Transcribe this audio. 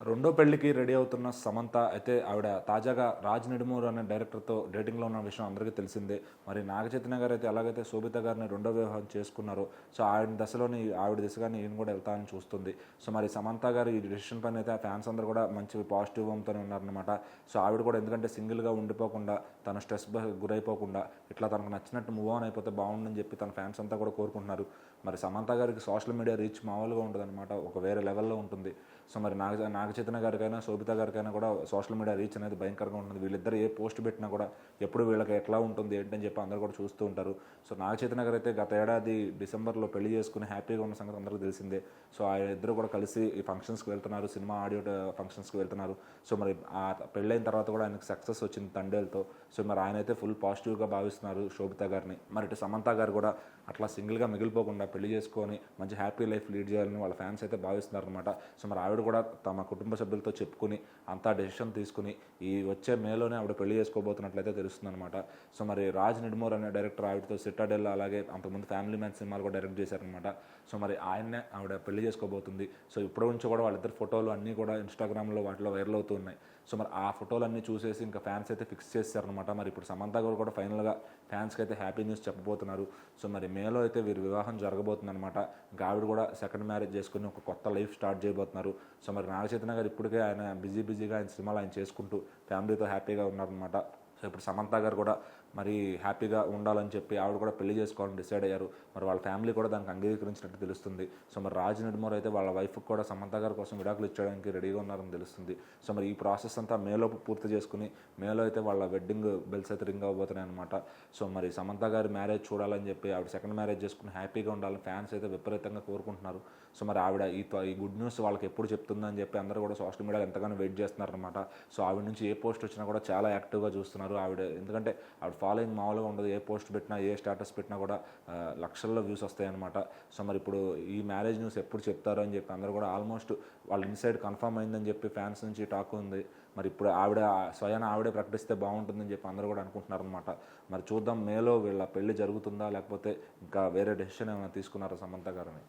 రెండో పెళ్లికి రెడీ అవుతున్న సమంత అయితే ఆవిడ తాజాగా రాజ్ నిడుమూరు అనే డైరెక్టర్తో డేటింగ్లో ఉన్న విషయం అందరికీ తెలిసిందే. మరి నాగ చైతన్య గారు అయితే ఎలాగైతే శోభిత గారిని రెండో వివాహం చేసుకున్నారో, సో ఆయన దశలోని ఆవిడ దిశగానే ఈయన కూడా వెళ్తానని చూస్తుంది. సో మరి సమంత గారు ఈ డెసిషన్ పైన అయితే ఫ్యాన్స్ అందరూ కూడా మంచి పాజిటివ్ అంతోనే ఉన్నారనమాట. సో ఆవిడ కూడా ఎందుకంటే సింగిల్గా ఉండిపోకుండా, తన స్ట్రెస్ గురైపోకుండా ఇట్లా తనకు నచ్చినట్టు మూవ్ ఆన్ అయిపోతే బాగుండని చెప్పి తన ఫ్యాన్స్ అంతా కూడా కోరుకుంటున్నారు. మరి సమంత గారికి సోషల్ మీడియా రీచ్ మామూలుగా ఉంటుందన్నమాట, ఒక వేరే లెవెల్లో ఉంటుంది. సో మరి నాగ చైతన్య గారికైనా శోభిత గారికైనా కూడా సోషల్ మీడియా రీచ్ అనేది భయంకరంగా ఉంటుంది. వీళ్ళిద్దరు ఏ పోస్ట్ పెట్టినా కూడా ఎప్పుడు వీళ్ళకి ఎట్లా ఉంటుంది ఏంటని చెప్పి అందరూ కూడా చూస్తూ ఉంటారు. సో నాగ చైతన్య గారు అయితే గత ఏడాది డిసెంబర్లో పెళ్లి చేసుకుని హ్యాపీగా ఉన్న సంగతి అందరికీ తెలిసిందే. సో ఆ ఇద్దరు కూడా కలిసి ఈ ఫంక్షన్స్కి వెళ్తున్నారు, సినిమా ఆడియో ఫంక్షన్స్కి వెళ్తున్నారు. సో మరి ఆ పెళ్ళైన తర్వాత కూడా ఆయనకు సక్సెస్ వచ్చింది తండేలతో. సో మరి ఆయన అయితే ఫుల్ పాజిటివ్గా భావిస్తున్నారు శోభిత గారిని. మరి ఇటు సమంత గారు కూడా అట్లా సింగిల్గా మిగిలిపోకుండా పెళ్లి చేసుకొని మంచి హ్యాపీ లైఫ్ లీడ్ చేయాలని వాళ్ళ ఫ్యాన్స్ అయితే భావిస్తున్నారు అనమాట. సో మరి ఆవిడ కూడా తమ కుటుంబ సభ్యులతో చెప్పుకుని అంతా డెసిషన్ తీసుకుని ఈ వచ్చే మేలోనే ఆవిడ పెళ్లి చేసుకోబోతున్నట్లయితే తెలుస్తుంది అనమాట. సో మరి రాజ్ నిడుమూర్ అనే డైరెక్టర్ ఆవిడతో సిటాడెల్ అలాగే అంతకుముందు ఫ్యామిలీ మ్యాన్ సినిమాలు కూడా డైరెక్ట్ చేశారనమాట. సో మరి ఆయన్నే ఆవిడ పెళ్లి చేసుకోబోతుంది. సో ఇప్పటి నుంచి కూడా వాళ్ళిద్దరు ఫోటోలు అన్నీ కూడా ఇన్స్టాగ్రామ్లో వాటిలో వైరల్ అవుతూ ఉన్నాయి. సో మరి ఆ ఫోటోలన్నీ చూసేసి ఇంకా ఫ్యాన్స్ అయితే ఫిక్స్ చేశారనమాట. మరి ఇప్పుడు సమంత గారు కూడా ఫైనల్గా ఫ్యాన్స్కి అయితే హ్యాపీ న్యూస్ చెప్పబోతున్నారు. సో మరి మేలో అయితే వీరి వివాహం జరగబోతుంది అనమాట. ఇంకా ఆవిడ కూడా సెకండ్ మ్యారేజ్ చేసుకుని ఒక కొత్త లైఫ్ స్టార్ట్ చేయబోతున్నారు. సో మరి నాగ చైతన్య గారు ఇప్పటికే ఆయన బిజీగా ఆయన సినిమాలు ఆయన చేసుకుంటూ ఫ్యామిలీతో హ్యాపీగా ఉన్నారనమాట. సో ఇప్పుడు సమంత గారు కూడా మరి హ్యాపీగా ఉండాలని చెప్పి ఆవిడ కూడా పెళ్లి చేసుకోవాలని డిసైడ్ అయ్యారు. మరి వాళ్ళ ఫ్యామిలీ కూడా దానికి అంగీకరించినట్టు తెలుస్తుంది. సో మరి రాజ్ నిడుమూర్ అయితే వాళ్ళ వైఫ్కి కూడా సమంత గారి కోసం విడాకులు ఇచ్చడానికి రెడీగా ఉన్నారని తెలుస్తుంది. సో మరి ఈ ప్రాసెస్ అంతా మేలో పూర్తి చేసుకుని మేలో అయితే వాళ్ళ వెడ్డింగ్ బెల్స్ అయితే రింగ్ అవ్వబోతున్నాయి అనమాట. సో మరి సమంత గారి మ్యారేజ్ చూడాలని చెప్పి ఆవిడ సెకండ్ మ్యారేజ్ చేసుకుని హ్యాపీగా ఉండాలని ఫ్యాన్స్ అయితే విపరీతంగా కోరుకుంటున్నారు. సో మరి ఆవిడ ఈ గుడ్ న్యూస్ వాళ్ళకి ఎప్పుడు చెప్తుందని చెప్పి అందరూ కూడా సోషల్ మీడియాలో ఎంతగానో వెయిట్ చేస్తున్నారనమాట. సో ఆవిడ నుంచి ఏ పోస్ట్ వచ్చినా కూడా చాలా యాక్టివ్గా చూస్తున్నారు ఆవిడ. ఎందుకంటే ఆవిడ ఫాలోయింగ్ మామూలుగా ఉండదు. ఏ పోస్ట్ పెట్టినా ఏ స్టేటస్ పెట్టినా కూడా లక్షల్లో వ్యూస్ వస్తాయి అనమాట. సో మరి ఇప్పుడు ఈ మ్యారేజ్ న్యూస్ ఎప్పుడు చెప్తారో అని చెప్పి అందరూ కూడా ఆల్మోస్ట్ వాళ్ళ ఇన్సైడ్ కన్ఫర్మ్ అయిందని చెప్పి ఫ్యాన్స్ నుంచి టాక్ ఉంది. మరి ఇప్పుడు ఆవిడ స్వయాన ఆవిడే ప్రకటిస్తే బాగుంటుందని చెప్పి అందరూ కూడా అనుకుంటున్నారు అనమాట. మరి చూద్దాం మేలో వీళ్ళ పెళ్లి జరుగుతుందా లేకపోతే ఇంకా వేరే డెసిషన్ ఏమైనా తీసుకున్నారా సమంత గారని.